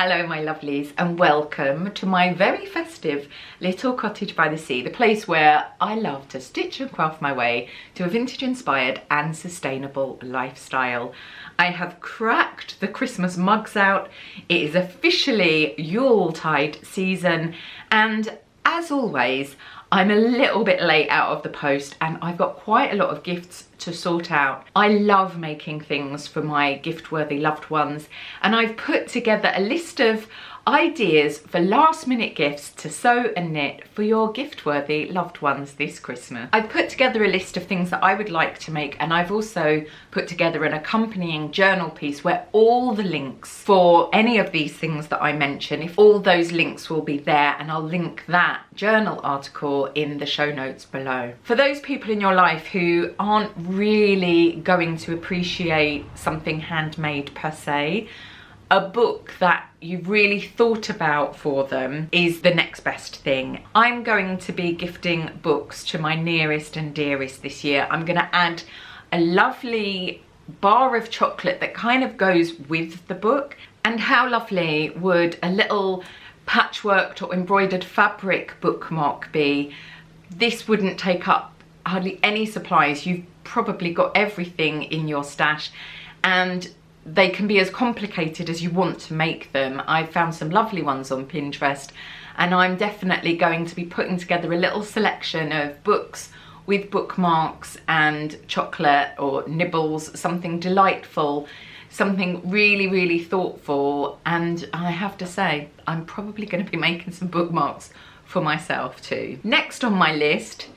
Hello my lovelies and welcome to my very festive little cottage by the sea, the place where I love to stitch and craft my way to a vintage inspired and sustainable lifestyle. I have cracked the Christmas mugs out. It is officially Yuletide season and as always I'm a little bit late out of the post and I've got quite a lot of gifts to sort out. I love making things for my gift-worthy loved ones and I've put together a list of ideas for last-minute gifts to sew and knit for your gift-worthy loved ones this Christmas. I've put together a list of things that I would like to make and I've also put together an accompanying journal piece where all the links for any of these things that I mention, if all those links will be there, and I'll link that journal article in the show notes below. For those people in your life who aren't really going to appreciate something handmade per se, a book that you've really thought about for them is the next best thing. I'm going to be gifting books to my nearest and dearest this year. I'm going to add a lovely bar of chocolate that kind of goes with the book. And how lovely would a little patchworked or embroidered fabric bookmark be? This wouldn't take up hardly any supplies. You've probably got everything in your stash and they can be as complicated as you want to make them. I've found some lovely ones on Pinterest and I'm definitely going to be putting together a little selection of books with bookmarks and chocolate or nibbles, something delightful, something really, really thoughtful. And I have to say, I'm probably going to be making some bookmarks for myself too. Next on my list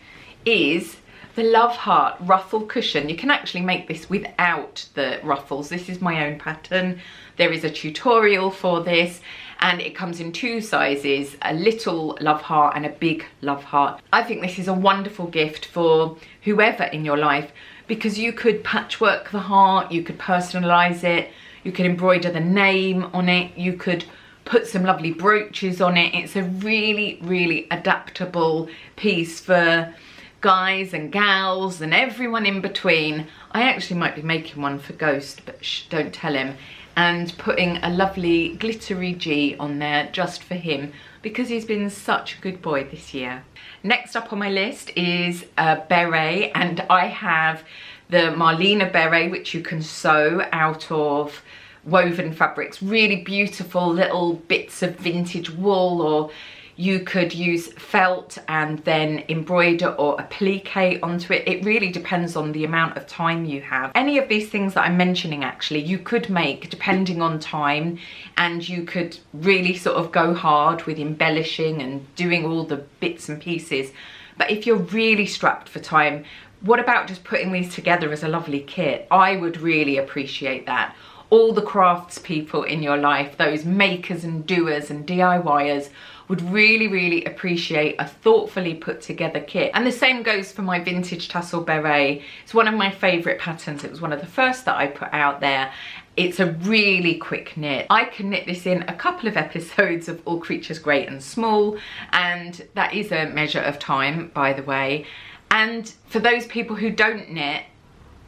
is the Loveheart Ruffle Cushion. You can actually make this without the ruffles. This is my own pattern. There is a tutorial for this and it comes in two sizes, a little love heart and a big love heart. I think this is a wonderful gift for whoever in your life because you could patchwork the heart, you could personalize it, you could embroider the name on it, you could put some lovely brooches on it. It's a really, really adaptable piece for guys and gals and everyone in between. I actually might be making one for Ghost, but shh, don't tell him. And putting a lovely glittery G on there just for him because he's been such a good boy this year. Next up on my list is a beret, and I have the Marlene Beret, which you can sew out of woven fabrics. Really beautiful little bits of vintage wool, or you could use felt and then embroider or applique onto it. It really depends on the amount of time you have. Any of these things that I'm mentioning actually you could make depending on time, and you could really sort of go hard with embellishing and doing all the bits and pieces. But if you're really strapped for time, what about just putting these together as a lovely kit? I would really appreciate that. All the crafts people in your life, those makers and doers and DIYers, would really, really appreciate a thoughtfully put together kit. And the same goes for my vintage tassel beret. It's one of my favourite patterns. It was one of the first that I put out there. It's a really quick knit. I can knit this in a couple of episodes of All Creatures Great and Small, and that is a measure of time, by the way. And for those people who don't knit,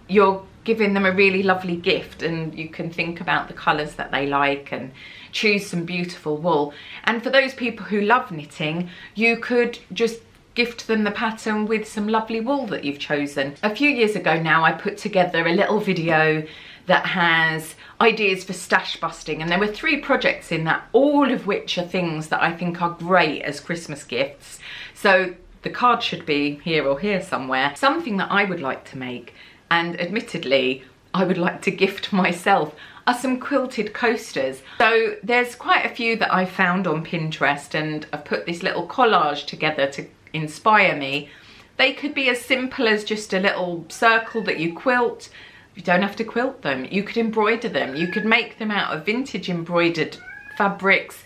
you're giving them a really lovely gift, and you can think about the colours that they like and choose some beautiful wool. And for those people who love knitting, you could just gift them the pattern with some lovely wool that you've chosen. A few years ago now I put together a little video that has ideas for stash busting, and there were 3 projects in that, all of which are things that I think are great as Christmas gifts. So the card should be here or here somewhere. Something that I would like to make, and admittedly I would like to gift myself, are some quilted coasters. So there's quite a few that I found on Pinterest and I've put this little collage together to inspire me. They could be as simple as just a little circle that you quilt. You don't have to quilt them. You could embroider them. You could make them out of vintage embroidered fabrics,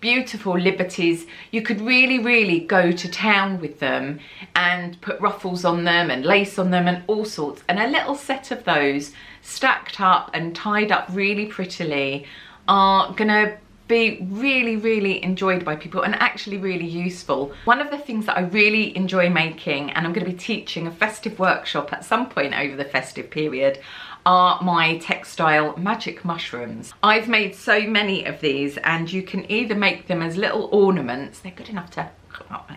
beautiful liberties. You could really, really go to town with them and put ruffles on them and lace on them and all sorts. And a little set of those stacked up and tied up really prettily are gonna be really, really enjoyed by people and actually really useful. One of the things that I really enjoy making, and I'm going to be teaching a festive workshop at some point over the festive period, are my Textile Magic Mushrooms. I've made so many of these, and you can either make them as little ornaments, they're good enough to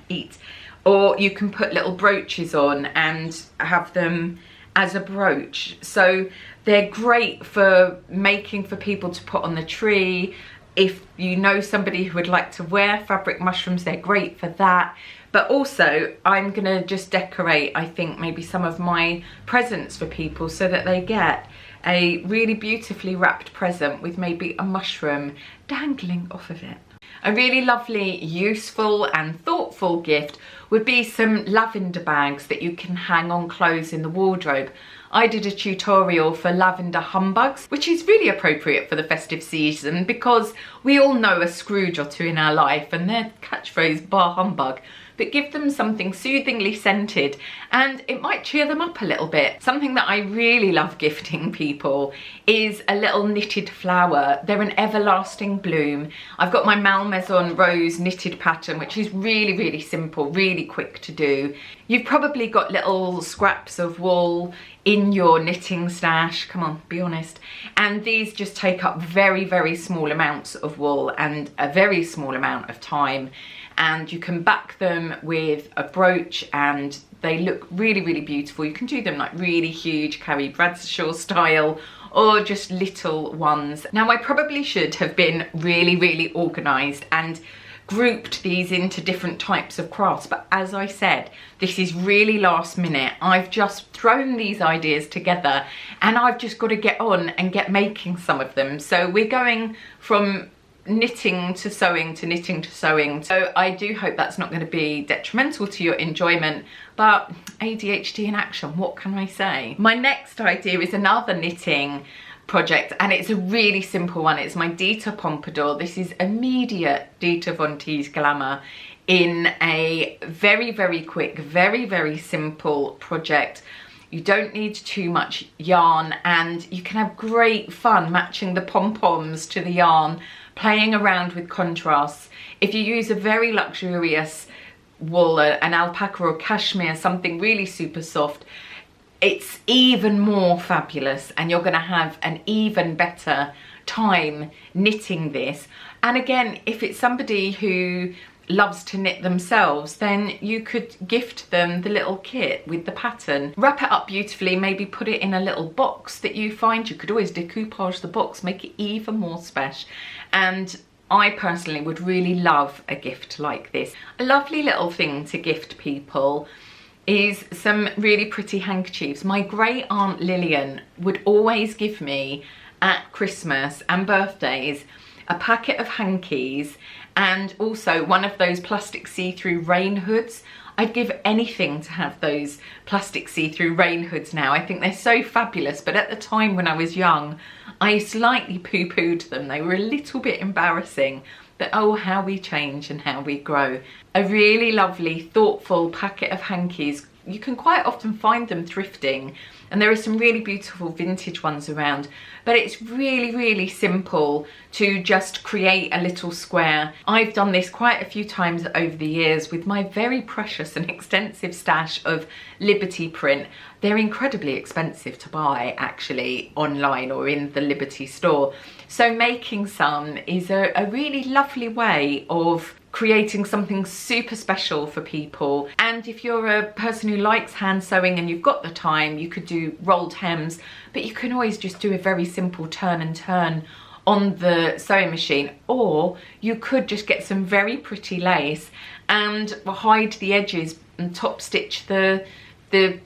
eat, or you can put little brooches on and have them as a brooch. So they're great for making for people to put on the tree. If you know somebody who would like to wear fabric mushrooms, they're great for that. But also I'm gonna just decorate, I think, maybe some of my presents for people so that they get a really beautifully wrapped present with maybe a mushroom dangling off of it. A really lovely, useful and thoughtful gift would be some lavender bags that you can hang on clothes in the wardrobe. I did a tutorial for Lavender Humbugs, which is really appropriate for the festive season because we all know a Scrooge or two in our life and their catchphrase, bar humbug. But give them something soothingly scented and it might cheer them up a little bit. Something that I really love gifting people is a little knitted flower. They're an everlasting bloom. I've got my Malmaison rose knitted pattern, which is really, really simple, really quick to do. You've probably got little scraps of wool in your knitting stash, come on, be honest. And these just take up very, very small amounts of wool and a very small amount of time. And you can back them with a brooch and they look really, really beautiful. You can do them like really huge, Carrie Bradshaw style, or just little ones. Now, I probably should have been really, really organised and grouped these into different types of crafts, but as I said, this is really last minute. I've just thrown these ideas together and I've just got to get on and get making some of them. So we're going from knitting to sewing to knitting to sewing. So I do hope that's not going to be detrimental to your enjoyment, but ADHD in action, what can I say? My next idea is another knitting project and it's a really simple one. It's my Dita Pompadour. This is immediate Dita Von Teese glamour in a very, very quick, very, very simple project. You don't need too much yarn and you can have great fun matching the pom-poms to the yarn, playing around with contrasts. If you use a very luxurious wool, an alpaca or cashmere, something really super soft, it's even more fabulous and you're going to have an even better time knitting this. And again, if it's somebody who loves to knit themselves, then you could gift them the little kit with the pattern. Wrap it up beautifully, maybe put it in a little box that you find. You could always decoupage the box, make it even more special. And I personally would really love a gift like this. A lovely little thing to gift people is some really pretty handkerchiefs. My great aunt Lillian would always give me at Christmas and birthdays a packet of hankies and also one of those plastic see-through rain hoods. I'd give anything to have those plastic see-through rain hoods now. I think they're so fabulous, but at the time when I was young, I slightly poo-pooed them. They were a little bit embarrassing, but oh, how we change and how we grow. A really lovely, thoughtful packet of hankies. You can quite often find them thrifting, and there are some really beautiful vintage ones around, but it's really, really simple to just create a little square. I've done this quite a few times over the years with my very precious and extensive stash of Liberty print. They're incredibly expensive to buy actually online or in the Liberty store. So making some is a really lovely way of creating something super special for people. And if you're a person who likes hand sewing and you've got the time, you could do rolled hems, but you can always just do a very simple turn and turn on the sewing machine, or you could just get some very pretty lace and hide the edges and top stitch the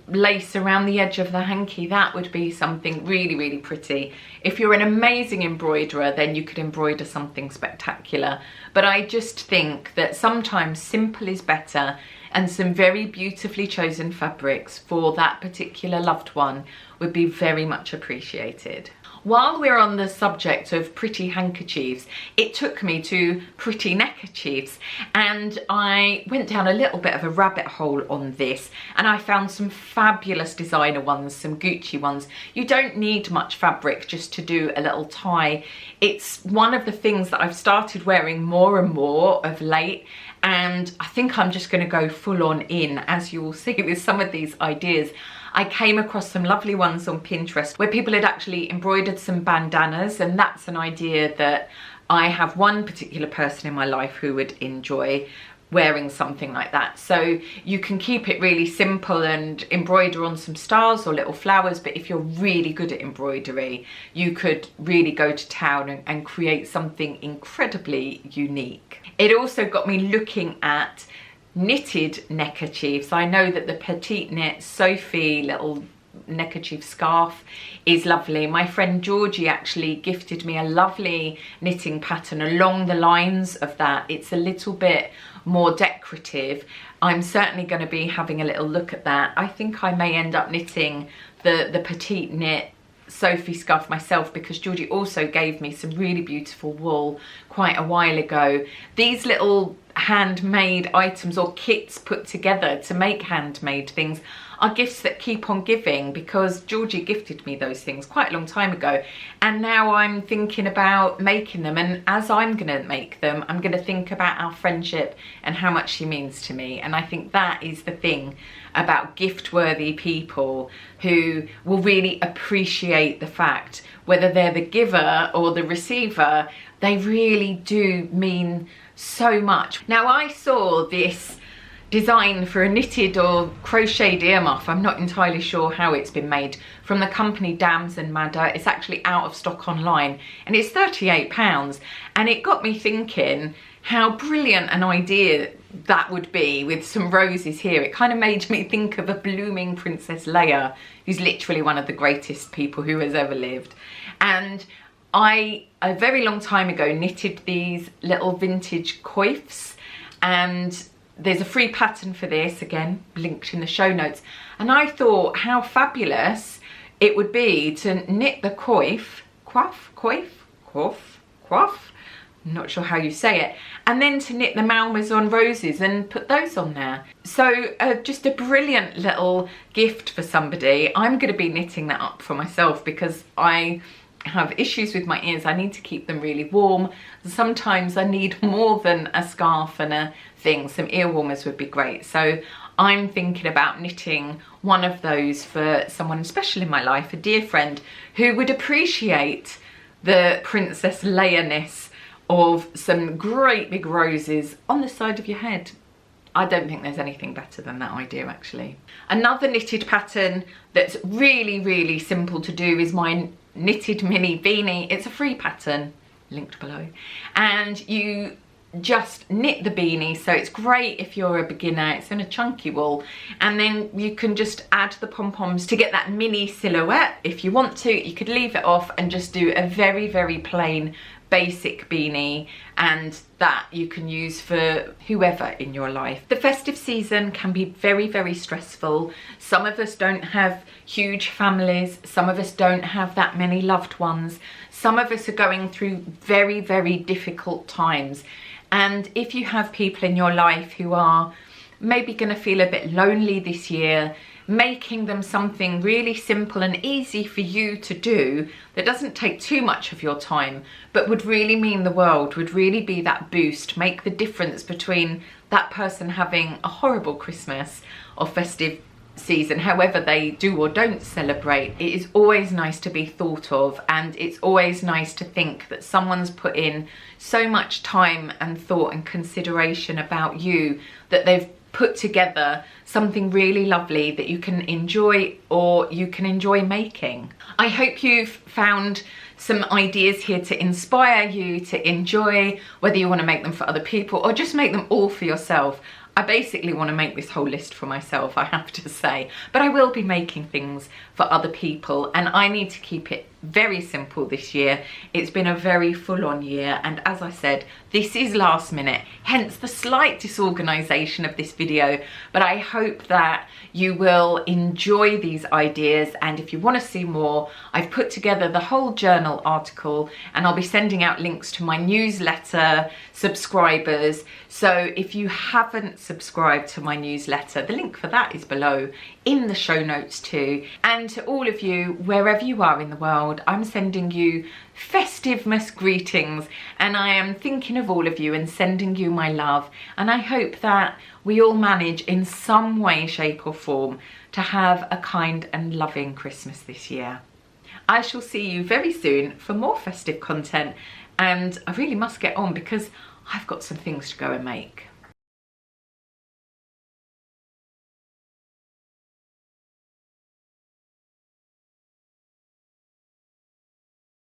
lace around the edge of the hanky. That would be something really, really pretty. If you're an amazing embroiderer, then you could embroider something spectacular. But I just think that sometimes simple is better, and some very beautifully chosen fabrics for that particular loved one would be very much appreciated. While we're on the subject of pretty handkerchiefs, it took me to pretty neckerchiefs, and I went down a little bit of a rabbit hole on this, and I found some fabulous designer ones, some Gucci ones. You don't need much fabric just to do a little tie. It's one of the things that I've started wearing more and more of late, and I think I'm just going to go full on in, as you will see with some of these ideas. I came across some lovely ones on Pinterest where people had actually embroidered some bandanas, and that's an idea that I have one particular person in my life who would enjoy wearing something like that. So you can keep it really simple and embroider on some stars or little flowers, but if you're really good at embroidery, you could really go to town and create something incredibly unique. It also got me looking at knitted neckerchiefs. I know that the Petite Knit Sophie little neckerchief scarf is lovely. My friend Georgie actually gifted me a lovely knitting pattern along the lines of that. It's a little bit more decorative. I'm certainly going to be having a little look at that. I think I may end up knitting the Petite Knit Sophie scarf myself, because Georgie also gave me some really beautiful wool quite a while ago. These little handmade items or kits put together to make handmade things are gifts that keep on giving, because Georgie gifted me those things quite a long time ago, and now I'm thinking about making them, and as I'm gonna make them, I'm gonna think about our friendship and how much she means to me. And I think that is the thing about gift-worthy people, who will really appreciate the fact, whether they're the giver or the receiver, they really do mean so much. Now, I saw this design for a knitted or crocheted ear muff, I'm not entirely sure how it's been made, from the company Dams and Madder. It's actually out of stock online and it's £38, and it got me thinking how brilliant an idea that would be with some roses here. It kind of made me think of a blooming Princess Leia, who's literally one of the greatest people who has ever lived. And I, a very long time ago, knitted these little vintage coifs, and there's a free pattern for this, again, linked in the show notes. And I thought how fabulous it would be to knit the coif, I'm not sure how you say it, and then to knit the Malmaison roses and put those on there. So just a brilliant little gift for somebody. I'm going to be knitting that up for myself because I have issues with my ears. I need to keep them really warm. Sometimes I need more than a scarf and a thing. Some ear warmers would be great. So I'm thinking about knitting one of those for someone special in my life, a dear friend who would appreciate the Princess Leia-ness of some great big roses on the side of your head. I don't think there's anything better than that idea, actually. Another knitted pattern that's really, really simple to do is my knitted Minnie Beanie. It's a free pattern, linked below, and you just knit the beanie, so it's great if you're a beginner. It's in a chunky wool, and then you can just add the pom-poms to get that mini silhouette. If you want to, you could leave it off and just do a very, very plain basic beanie, and that you can use for whoever in your life. The festive season can be very, very stressful. Some of us don't have huge families, some of us don't have that many loved ones, some of us are going through very, very difficult times. And if you have people in your life who are maybe going to feel a bit lonely this year, making them something really simple and easy for you to do that doesn't take too much of your time but would really mean the world, would really be that boost, make the difference between that person having a horrible Christmas or festive season, however they do or don't celebrate. It is always nice to be thought of, and it's always nice to think that someone's put in so much time and thought and consideration about you that they've put together something really lovely that you can enjoy, or you can enjoy making. I hope you've found some ideas here to inspire you to enjoy, whether you want to make them for other people or just make them all for yourself. I basically want to make this whole list for myself, I have to say, but I will be making things for other people, and I need to keep it very simple this year. It's been a very full-on year, and as I said, this is last minute, hence the slight disorganisation of this video, but I hope that you will enjoy these ideas. And if you want to see more, I've put together the whole journal article, and I'll be sending out links to my newsletter subscribers. So if you haven't subscribe to my newsletter, the link for that is below in the show notes too. And to all of you, wherever you are in the world, I'm sending you Festivus greetings, and I am thinking of all of you and sending you my love, and I hope that we all manage in some way, shape or form to have a kind and loving Christmas this year. I shall see you very soon for more festive content, and I really must get on because I've got some things to go and make.